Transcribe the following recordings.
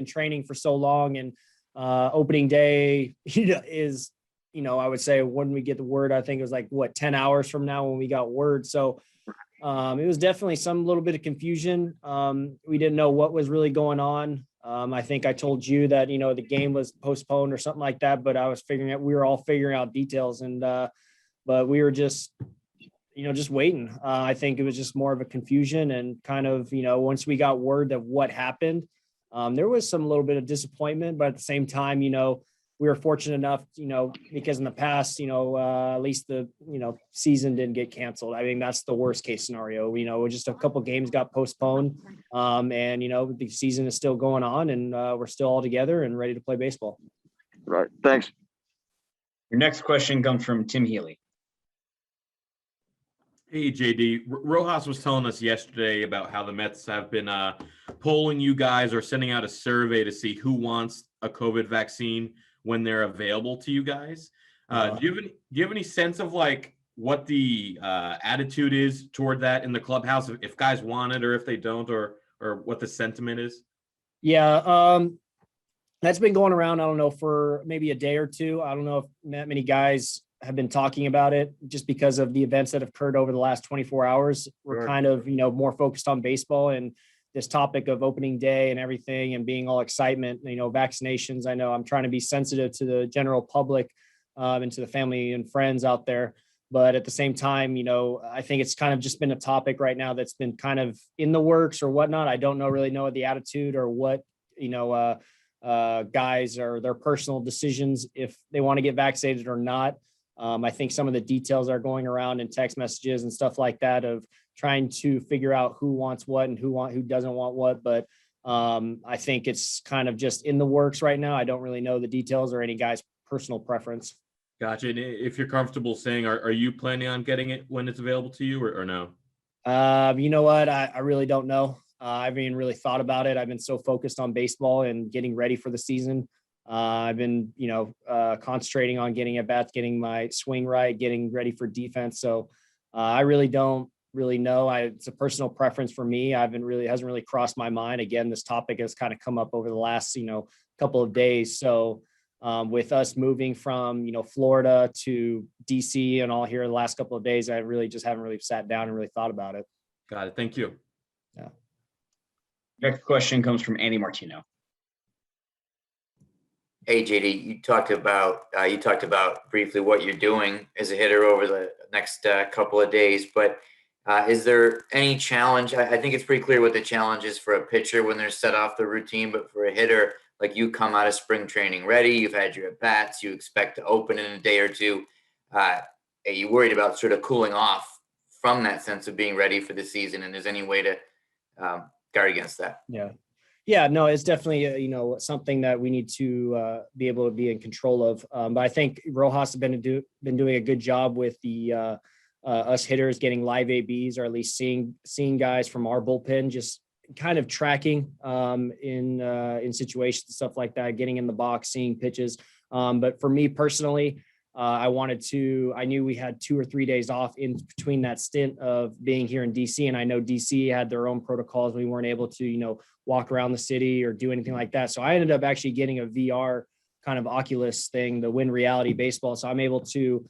training for so long, and opening day is, I would say when we get the word, I think it was like 10 hours from now when we got word. So it was definitely some little bit of confusion. We didn't know what was really going on. I think I told you that, the game was postponed or something like that, but we were all figuring out details, and but we were just waiting. I think it was just more of a confusion, and kind of, once we got word of what happened, there was some little bit of disappointment, but at the same time, we were fortunate enough, because in the past, at least the, season didn't get canceled. I mean, that's the worst case scenario. Just a couple games got postponed, and, the season is still going on, and we're still all together and ready to play baseball. Right. Thanks. Your next question comes from Tim Healy. Hey, JD. Rojas was telling us yesterday about how the Mets have been polling you guys or sending out a survey to see who wants a COVID vaccine when they're available to you guys. Do you have any sense of like what the attitude is toward that in the clubhouse, if guys want it or if they don't, or what the sentiment is? Yeah, that's been going around, I don't know, for maybe a day or two. I don't know if that many guys have been talking about it, just because of the events that have occurred over the last 24 hours. We're kind of, more focused on baseball and this topic of opening day and everything, and being all excitement, vaccinations. I know I'm trying to be sensitive to the general public, and to the family and friends out there. But at the same time, I think it's kind of just been a topic right now that's been kind of in the works or whatnot. I don't really know the attitude or what, guys or their personal decisions, if they want to get vaccinated or not. I think some of the details are going around in text messages and stuff like that, of trying to figure out who wants what and who doesn't want what. But I think it's kind of just in the works right now. I don't really know the details or any guy's personal preference. Gotcha. And if you're comfortable saying, are you planning on getting it when it's available to you, or no? You know what? I really don't know. I haven't even really thought about it. I've been so focused on baseball and getting ready for the season. I've been, concentrating on getting at bats, getting my swing right, getting ready for defense. So I really don't really know. It's a personal preference for me. Hasn't really crossed my mind. Again, this topic has kind of come up over the last, couple of days. So with us moving from, Florida to DC and all here the last couple of days, I really just haven't really sat down and really thought about it. Got it. Thank you. Yeah. Next question comes from Andy Martino. Hey, JD, you talked about briefly what you're doing as a hitter over the next couple of days, but is there any challenge? I think it's pretty clear what the challenge is for a pitcher when they're set off the routine, but for a hitter, like you come out of spring training ready, you've had your at-bats, you expect to open in a day or two. Are you worried about sort of cooling off from that sense of being ready for the season? And is there any way to guard against that? Yeah, no, it's definitely, something that we need to be able to be in control of. But I think Rojas has been doing a good job with the us hitters getting live ABs, or at least seeing guys from our bullpen, just kind of tracking in situations, stuff like that, getting in the box, seeing pitches. But for me personally, I knew we had 2 or 3 days off in between that stint of being here in DC. And I know DC had their own protocols. We weren't able to, walk around the city or do anything like that. So I ended up actually getting a VR kind of Oculus thing, the Win Reality Baseball. So I'm able to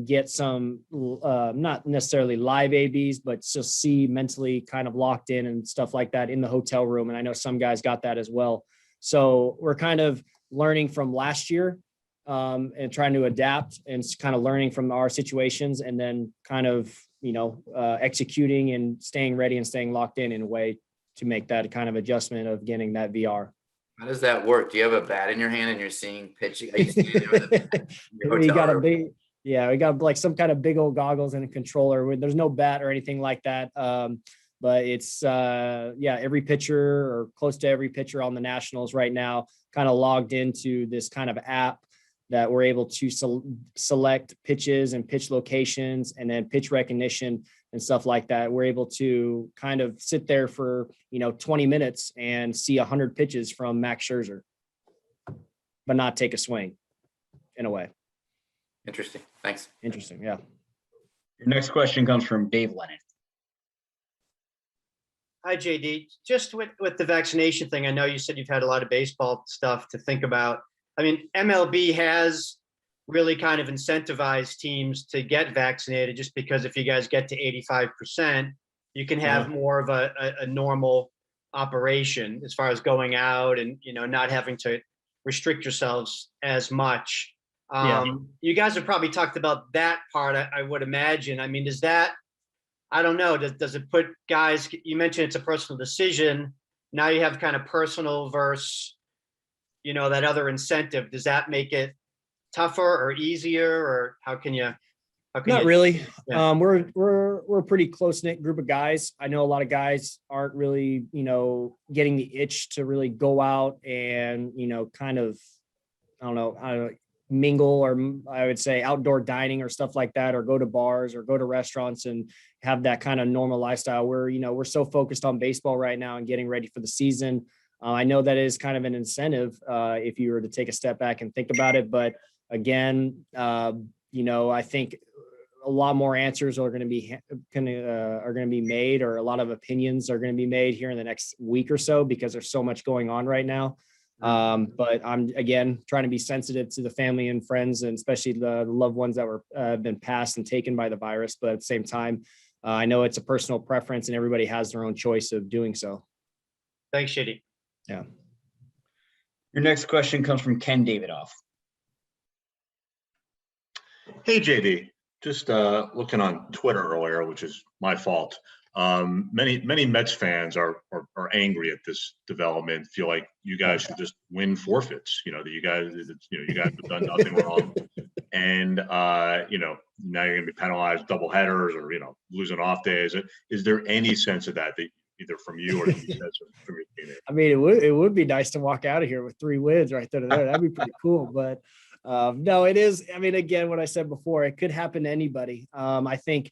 get some, not necessarily live ABs, but just see mentally kind of locked in and stuff like that in the hotel room. And I know some guys got that as well. So we're kind of learning from last year, and trying to adapt and kind of learning from our situations, and then kind of, executing and staying ready and staying locked in a way to make that kind of adjustment of getting that VR. How does that work? Do you have a bat in your hand and you're seeing pitching? We got like some kind of big old goggles and a controller. There's no bat or anything like that. But it's, every pitcher or close to every pitcher on the Nationals right now kind of logged into this kind of app that we're able to select pitches and pitch locations, and then pitch recognition and stuff like that. We're able to kind of sit there for, 20 minutes and see 100 pitches from Max Scherzer, but not take a swing in a way. Interesting. Thanks. Interesting. Yeah. Your next question comes from Dave Lennon. Hi, JD. Just with the vaccination thing, I know you said you've had a lot of baseball stuff to think about. I mean, MLB has really kind of incentivized teams to get vaccinated just because if you guys get to 85%, you can have more of a normal operation as far as going out and, not having to restrict yourselves as much. You guys have probably talked about that part, I would imagine. I mean, I don't know, does it put guys, you mentioned it's a personal decision. Now you have kind of personal versus, that other incentive. Does that make it tougher or easier, or how can you? Not really. Yeah. We're a pretty close knit group of guys. I know a lot of guys aren't really, getting the itch to really go out and, kind of, I don't know, mingle, or I would say outdoor dining or stuff like that, or go to bars or go to restaurants and have that kind of normal lifestyle where, we're so focused on baseball right now and getting ready for the season. I know that is kind of an incentive if you were to take a step back and think about it. But again, I think a lot more answers are going to be made, or a lot of opinions are going to be made here in the next week or so, because there's so much going on right now. But I'm, again, trying to be sensitive to the family and friends, and especially the loved ones that were been passed and taken by the virus. But at the same time, I know it's a personal preference and everybody has their own choice of doing so. Thanks, Shitty. Yeah. Your next question comes from Ken Davidoff. Hey, JD, just looking on Twitter earlier, which is my fault. Many Mets fans are angry at this development. Feel like you guys should just win forfeits. That you guys have done nothing wrong, and now you're going to be penalized double headers or losing off days. Is there any sense of that either from you or from your team? I mean, it would be nice to walk out of here with 3 wins right there. That'd be pretty cool. But no, it is. I mean, again, what I said before, it could happen to anybody. I think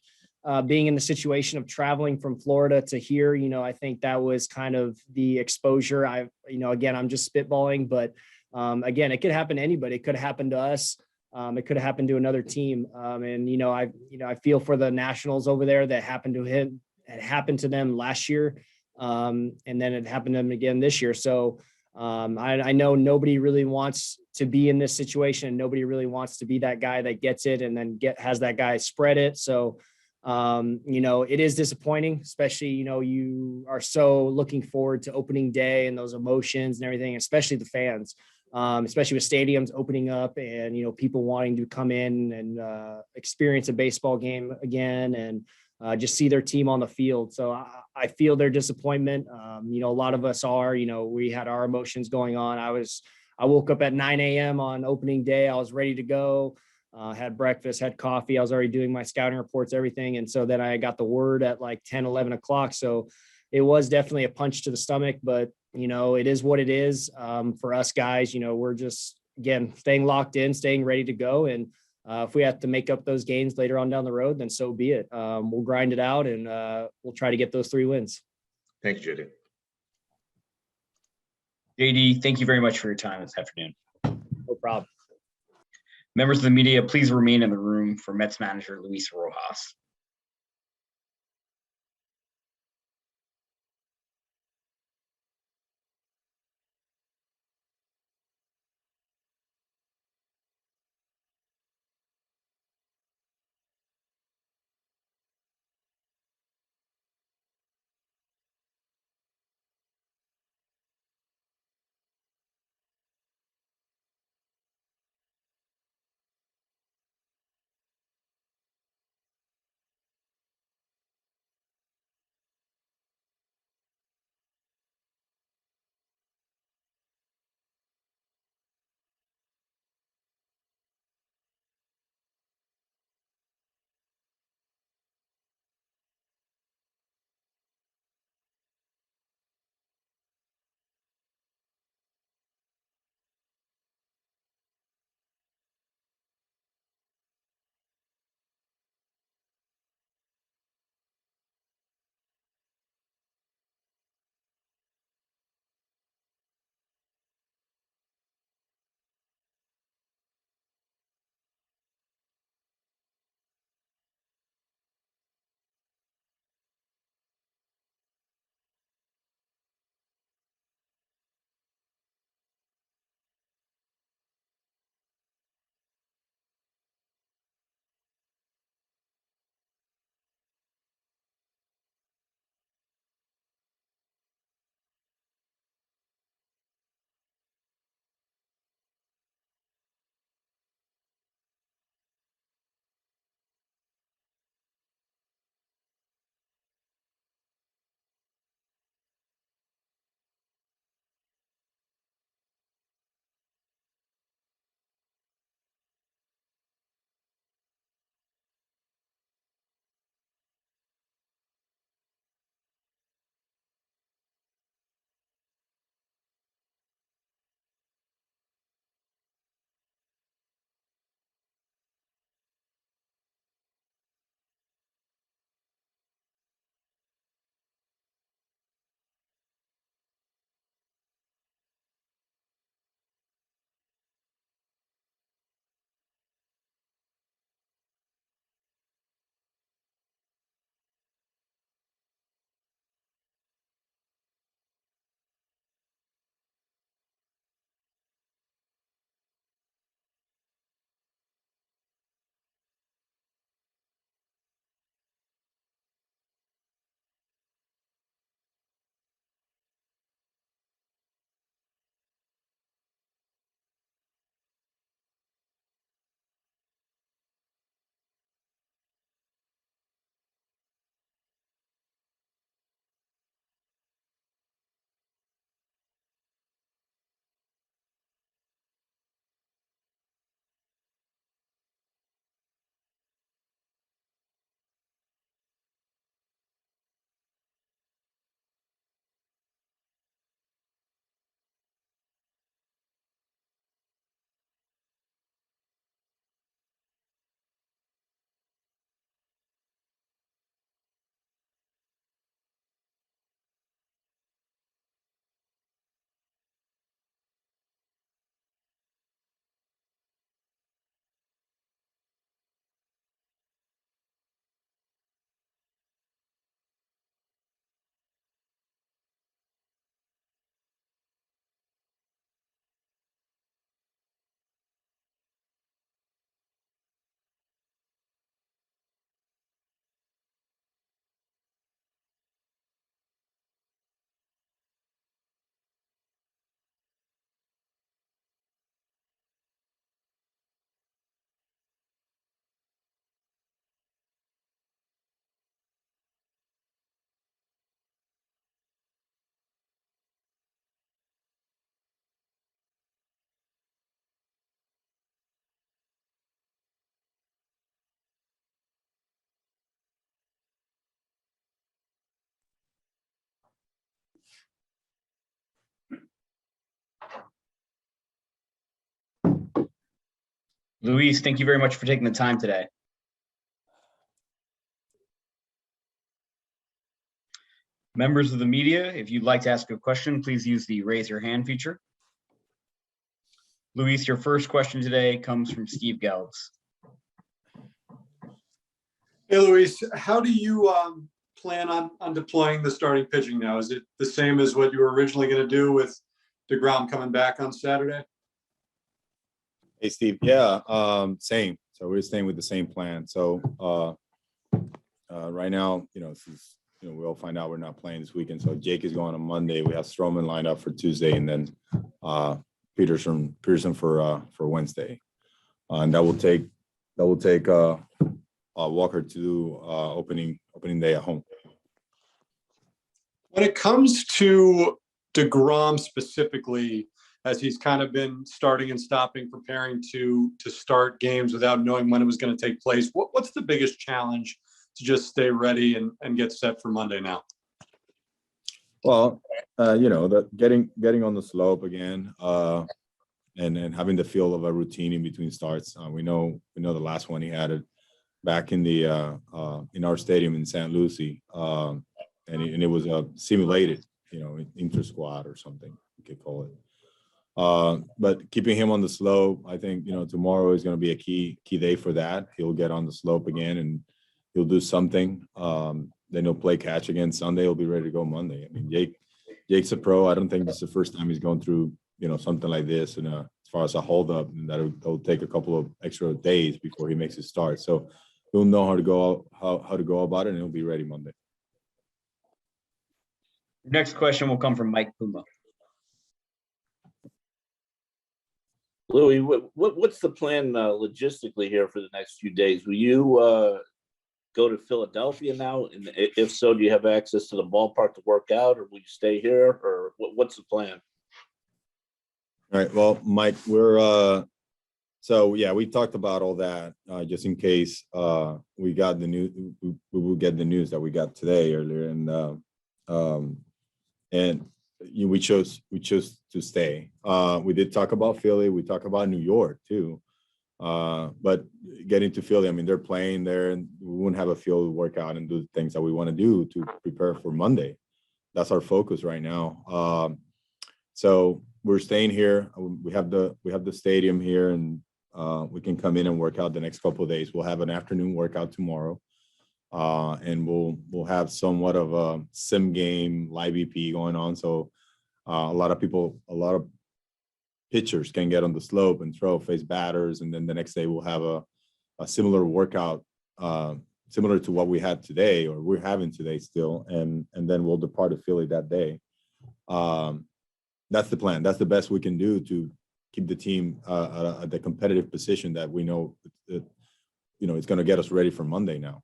being in the situation of traveling from Florida to here, I think that was kind of the exposure. Again, I'm just spitballing, but again, it could happen to anybody. It could happen to us. It could have happened to another team. And I feel for the Nationals over there that happened to him. It happened to them last year, and then it happened to them again this year. So I know nobody really wants to be in this situation, and nobody really wants to be that guy that gets it and then has that guy spread it. So it is disappointing, especially, you are so looking forward to opening day and those emotions and everything, especially the fans, especially with stadiums opening up and, people wanting to come in and experience a baseball game again and just see their team on the field. So I feel their disappointment. A lot of us are, we had our emotions going on. I woke up at 9 a.m. on opening day. I was ready to go. Had breakfast, had coffee. I was already doing my scouting reports, everything. And so then I got the word at like 10, 11 o'clock. So it was definitely a punch to the stomach, but it is what it is. For us guys, we're just, again, staying locked in, staying ready to go. And if we have to make up those gains later on down the road, then so be it. We'll grind it out and we'll try to get those 3 wins. Thank you, JD. JD, thank you very much for your time this afternoon. No problem. Members of the media, please remain in the room for Mets manager Luis Rojas. Luis, thank you very much for taking the time today. Members of the media, if you'd like to ask a question, please use the raise your hand feature. Luis, your first question today comes from Steve Gelbs. Hey, Luis, how do you plan on deploying the starting pitching now? Is it the same as what you were originally going to do with DeGrom coming back on Saturday? Hey, Steve. Yeah, same. So we're staying with the same plan. So right now, we'll find out we're not playing this weekend. So Jake is going on Monday. We have Stroman lined up for Tuesday, and then Peterson for Wednesday. And that will take Walker to opening day at home. When it comes to DeGrom specifically, as he's kind of been starting and stopping, preparing to start games without knowing when it was going to take place, what's the biggest challenge to just stay ready and get set for Monday now? Well, the getting on the slope again, and having the feel of a routine in between starts. We know the last one he had it back in the in our stadium in St. Lucie, and it was a simulated, inter squad or something you could call it. But keeping him on the slope, I think tomorrow is going to be a key day for that. He'll get on the slope again and he'll do something. Then he'll play catch again Sunday. He'll be ready to go Monday. I mean, Jake's a pro. I don't think this is the first time he's going through something like this. And as far as a holdup, that it'll take a couple of extra days before he makes his start. So he'll know how to go about it, and he'll be ready Monday. Next question will come from Mike Puma. Louis, what's the plan logistically here for the next few days? Will you go to Philadelphia now? And if so, do you have access to the ballpark to work out, or will you stay here, or what's the plan? All right. Well, Mike, we're we talked about all that just in case we got the news. We will get the news that we got today earlier, and we chose to stay. We did talk about Philly. We talked about New York too. But getting to Philly, I mean, they're playing there, and we wouldn't have a field workout and do the things that we want to do to prepare for Monday. That's our focus right now. So we're staying here. We have the stadium here, and we can come in and work out the next couple of days. We'll have an afternoon workout tomorrow, and we'll have somewhat of a sim game live EP going on. So a lot of pitchers can get on the slope and face batters, and then the next day we'll have a similar workout, similar to what we had today, or we're having today still, and then we'll depart to Philly that day. That's the plan. That's the best we can do to keep the team at the competitive position that we know it's going to get us ready for Monday now.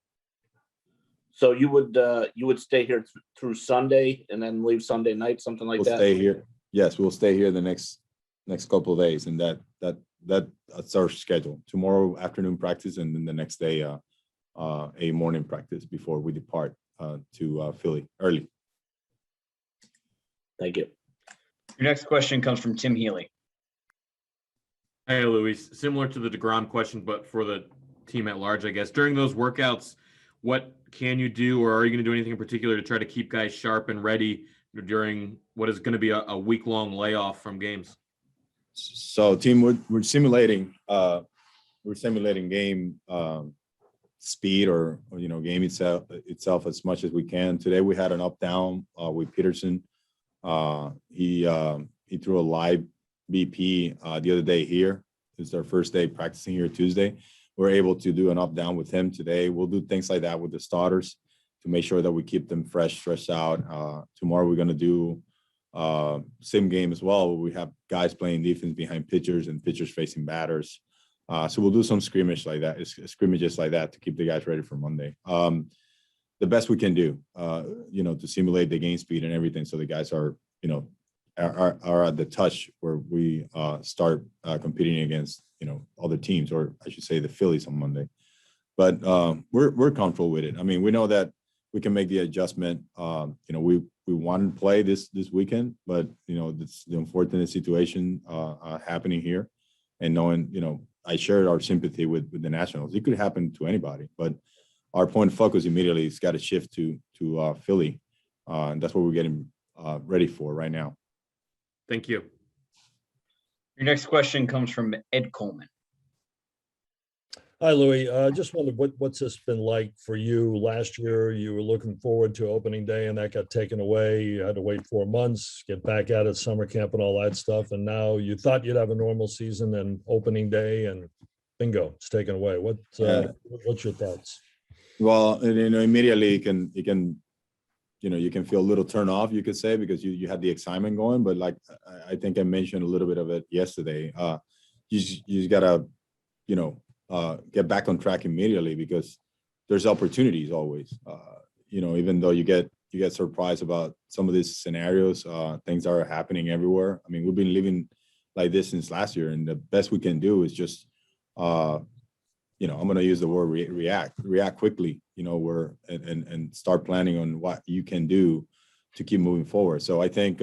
So you would stay here through Sunday and then leave Sunday night, something like that? We'll stay here. Yes, we'll stay here the next couple of days, and that's our schedule. Tomorrow afternoon practice, and then the next day a morning practice before we depart to Philly early. Thank you. Your next question comes from Tim Healy. Hey, Luis, similar to the DeGrom question, but for the team at large, I guess. During those workouts, what can you do, or are you going to do anything in particular to try to keep guys sharp and ready during what is going to be a week-long layoff from games? So, team, we're simulating game speed or game itself as much as we can. Today we had an up-down with Peterson. He threw a live BP the other day here. It's our first day practicing here Tuesday. We're able to do an up-down with him today. We'll do things like that with the starters to make sure that we keep them fresh out. Tomorrow we're going to do sim game as well, where we have guys playing defense behind pitchers and pitchers facing batters. So we'll do some scrimmages like that to keep the guys ready for Monday. The best we can do, to simulate the game speed and everything, so the guys are at the touch where we start competing against other teams, or I should say the Phillies on Monday. But we're comfortable with it. I mean, we know that we can make the adjustment. We want to play this weekend, but it's the unfortunate situation happening here. and knowing, I shared our sympathy with the Nationals. It could happen to anybody, but our point of focus immediately has got to shift to Philly, and that's what we're getting ready for right now. Thank you. Your next question comes from Ed Coleman. Hi, Louis. Just wondered what's this been like for you? Last year, you were looking forward to opening day, and that got taken away. You had to wait 4 months, get back at it, summer camp, and all that stuff. And now you thought you'd have a normal season, and opening day, and bingo, it's taken away. What's your thoughts? Well, immediately you can feel a little turn off, you could say, because you had the excitement going. But like I think I mentioned a little bit of it yesterday. You gotta get back on track immediately, because there's opportunities always. Even though you get surprised about some of these scenarios, things are happening everywhere. I mean, we've been living like this since last year, and the best we can do is just I'm going to use the word react quickly, and start planning on what you can do to keep moving forward. So I think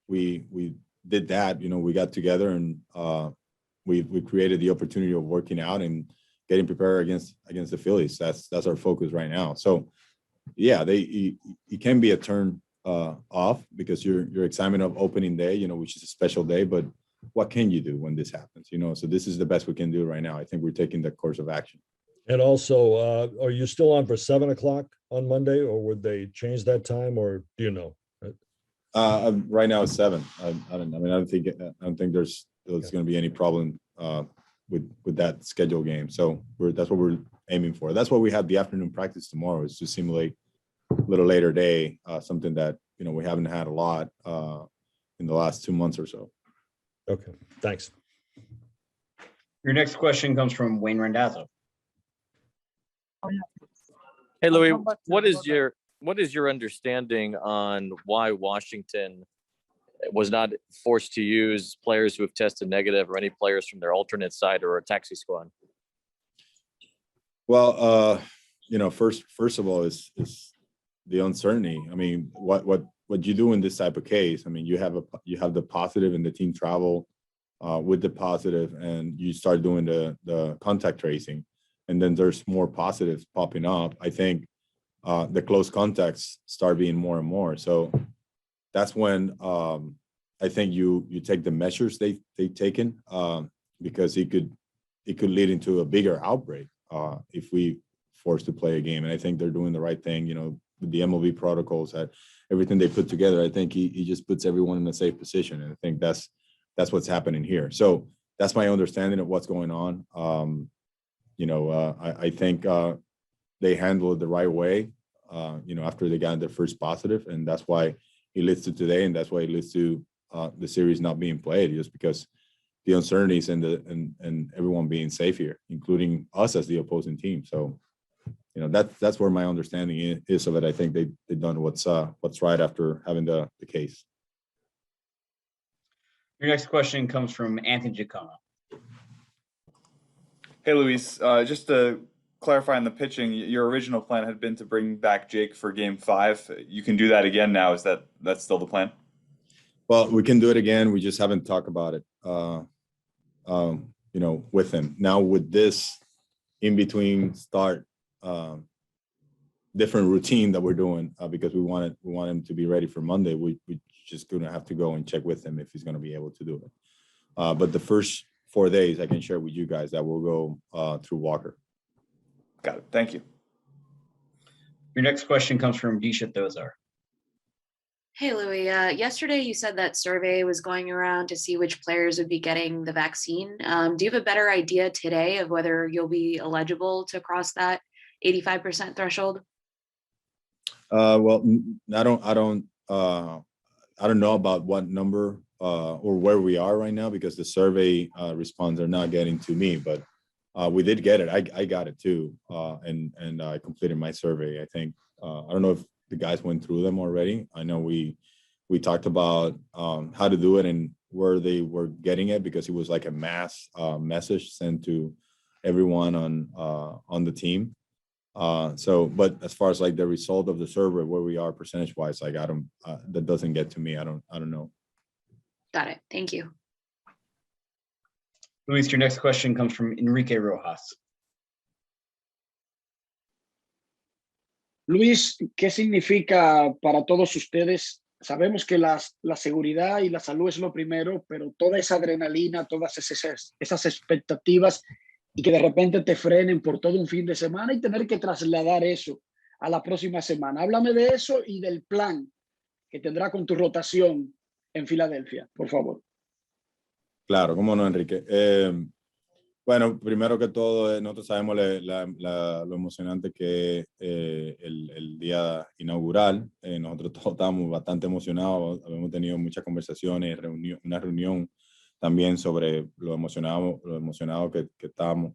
we did that. We got together, and we created the opportunity of working out and getting prepared against the Phillies. That's our focus right now. So yeah, it can be a turn off, because your excitement of opening day, which is a special day, but what can you do when this happens? So this is the best we can do right now. I think we're taking the course of action. And also, are you still on for 7 o'clock on Monday, or would they change that time, or do you know? Right now it's 7. I don't think there's going to be any problem with that schedule game. So that's what we're aiming for. That's why we have the afternoon practice tomorrow, is to simulate a little later day, something that we haven't had a lot in the last 2 months or so. Okay, thanks. Your next question comes from Wayne Randazzo. Hey, Louis, what is your understanding on why Washington was not forced to use players who have tested negative, or any players from their alternate side or a taxi squad? Well, first of all, is the uncertainty. I mean, what you do in this type of case, I mean, you have the positive, and the team travel with the positive, and you start doing the contact tracing, and then there's more positives popping up. I think the close contacts start being more and more. So that's when I think you take the measures they've taken, because it could lead into a bigger outbreak if we forced to play a game. And I think they're doing the right thing, with the MLB protocols, that everything they put together. I think he just puts everyone in a safe position, and I think that's what's happening here. So that's my understanding of what's going on. I think they handled it the right way, after they got their first positive, and that's why it leads to today, and that's why it leads to the series not being played, just because the uncertainties and everyone being safe here, including us as the opposing team. So, that's where my understanding is of it. I think they've done what's right after having the case. Your next question comes from Anthony Giacomo. Hey, Luis, just to clarify on the pitching, your original plan had been to bring back Jake for Game 5. You can do that again now. That's still the plan? Well, we can do it again. We just haven't talked about it, with him. Now with this in between start, different routine that we're doing, because we want him to be ready for Monday. We just gonna have to go and check with him if he's gonna be able to do it. But the first 4 days, I can share with you guys that we'll go through Walker. Got it. Thank you. Your next question comes from Disha Thozar. Hey, Louis. Yesterday you said that survey was going around to see which players would be getting the vaccine. Do you have a better idea today of whether you'll be eligible to cross that 85% threshold? Well, I don't know about what number or where we are right now, because the survey responses are not getting to me, but we did get it. I got it too, and I completed my survey. I think I don't know if the guys went through them already. I know we talked about how to do it and where they were getting it, because it was like a mass message sent to everyone on the team. But as far as like the result of the survey, where we are percentage wise, like that doesn't get to me. I don't know. Got it. Thank you. Luis, your next question comes from Enrique Rojas. Luis, ¿qué significa para todos ustedes? Sabemos que la seguridad y la salud es lo primero, pero toda esa adrenalina, todas esas expectativas y que de repente te frenen por todo un fin de semana y tener que trasladar eso a la próxima semana. Háblame de eso y del plan que tendrá con tu rotación en Filadelfia, por favor. Claro, cómo no, Enrique. Bueno, primero que todo, nosotros sabemos lo emocionante que es el día inaugural. Nosotros todos estamos bastante emocionados. Hemos tenido muchas conversaciones, una reunión también sobre lo emocionado que estábamos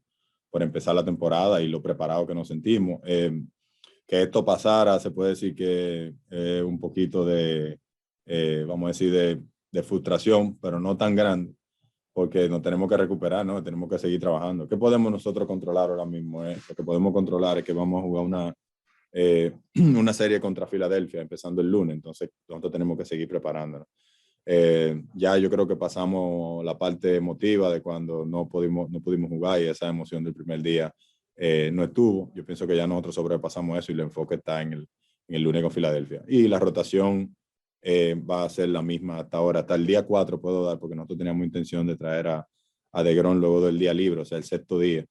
por empezar la temporada y lo preparado que nos sentimos. Que esto pasara, se puede decir que un poquito de, vamos a decir, de frustración, pero no tan grande, porque nos tenemos que recuperar, ¿no? Tenemos que seguir trabajando. ¿Qué podemos nosotros controlar ahora mismo? Lo que podemos controlar es que vamos a jugar una serie contra Filadelfia empezando el lunes, entonces nosotros tenemos que seguir preparándonos. Ya yo creo que pasamos la parte emotiva de cuando no pudimos jugar y esa emoción del primer día no estuvo. Yo pienso que ya nosotros sobrepasamos eso y el enfoque está en el lunes con Filadelfia. Y la rotación va a ser la misma hasta ahora, hasta el día 4 puedo dar, porque nosotros teníamos intención de traer a DeGrom luego del día libre, o sea, el sexto día.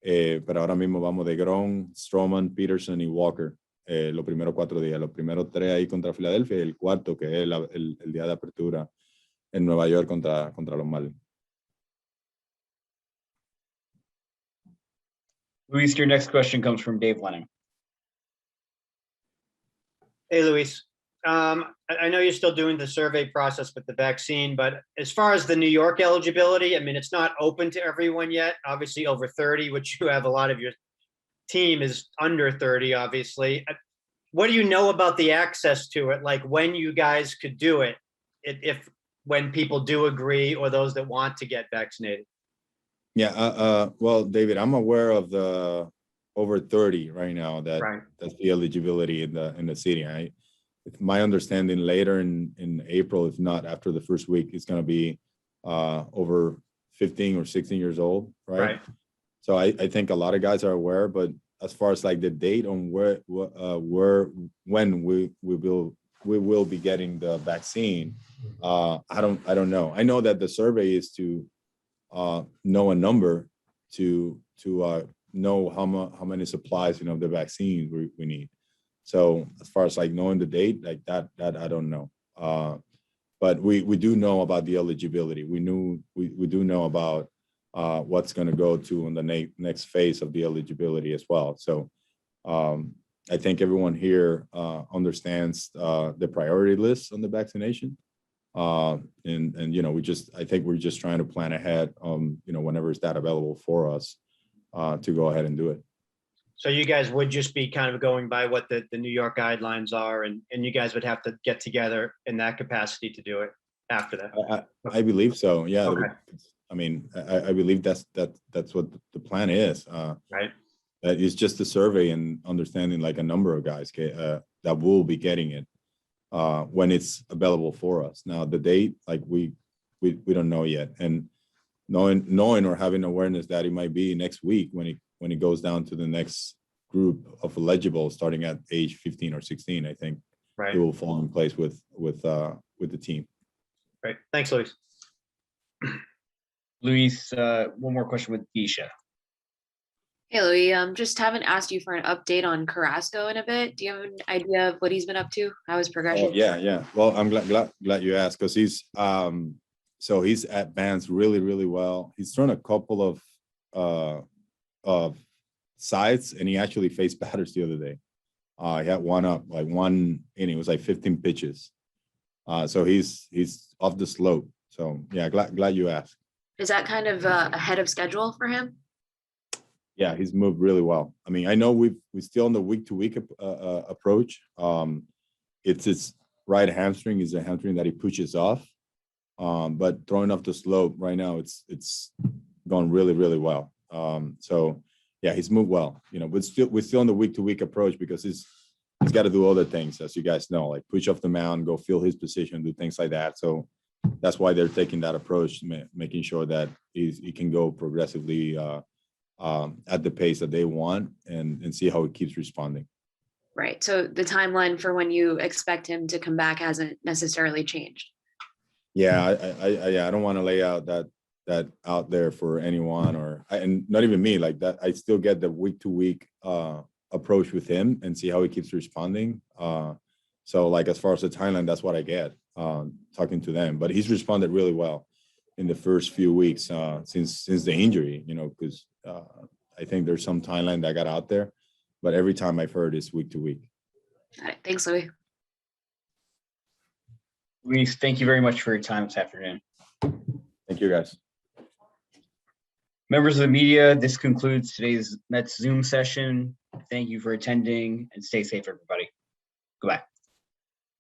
Pero ahora mismo vamos DeGrom, Stroman, Peterson y Walker, los primeros 4 días. Los primeros 3 ahí contra Filadelfia y el cuarto, que es el día de apertura en Nueva York contra los Marlins. Luis, your next question comes from Dave Lennon. Hey, Luis. I know you're still doing the survey process with the vaccine, but as far as the New York eligibility, I mean, it's not open to everyone yet. Obviously, over 30, which you have a lot of your team is under 30, obviously. What do you know about the access to it? Like when you guys could do it, when people do agree or those that want to get vaccinated? Yeah, well, David, I'm aware of the over 30 right now that's the eligibility in the city. My understanding later in April, if not after the first week, it's going to be over 15 or 16 years old, right? So I think a lot of guys are aware, but as far as like the date on when we will be getting the vaccine, I don't know. I know that the survey is to know a number to know how many supplies the vaccines we need. So as far as like knowing the date, like that I don't know. But we do know about the eligibility. We do know about what's going to go to in the next phase of the eligibility as well. So I think everyone here understands the priority list on the vaccination. And I think we're just trying to plan ahead, whenever it's that available for us to go ahead and do it. So you guys would just be kind of going by what the New York guidelines are, and you guys would have to get together in that capacity to do it after that. I believe so. Yeah. Okay. I mean, I believe that's what the plan is. Right. That is just a survey and understanding like a number of guys that will be getting it when it's available for us. Now the date, like we don't know yet, and knowing or having awareness that it might be next week when it goes down to the next group of eligible starting at age 15 or 16, I think it will fall in place with the team. Right. Thanks, Luis. Luis, one more question with Gisha. Hey, Louis, just haven't asked you for an update on Carrasco in a bit. Do you have an idea of what he's been up to? How his progression? Oh, yeah. Well, I'm glad you asked, because he's advanced really, really well. He's thrown a couple of sides, and he actually faced batters the other day. He had one up, like one inning. It was like 15 pitches. So he's off the slope. So yeah, glad you asked. Is that kind of ahead of schedule for him? Yeah, he's moved really well. I mean, I know we're still on the week-to-week approach. It's his right hamstring is a hamstring that he pushes off, but throwing off the slope right now, it's gone really, really well. So yeah, he's moved well. We're still on the week-to-week approach because he's got to do other things, as you guys know, like push off the mound, go fill his position, do things like that. So that's why they're taking that approach, making sure that he can go progressively at the pace that they want and see how he keeps responding. Right. So the timeline for when you expect him to come back hasn't necessarily changed. Yeah, I don't want to lay out that out there for anyone and not even me like that. I still get the week to week approach with him and see how he keeps responding. So like as far as the timeline, that's what I get talking to them. But he's responded really well in the first few weeks since the injury, because I think there's some timeline that got out there, but every time I've heard it's week to week. All right. Thanks, Louis. Luis, thank you very much for your time this afternoon. Thank you, guys. Members of the media, this concludes today's Mets Zoom session. Thank you for attending and stay safe, everybody.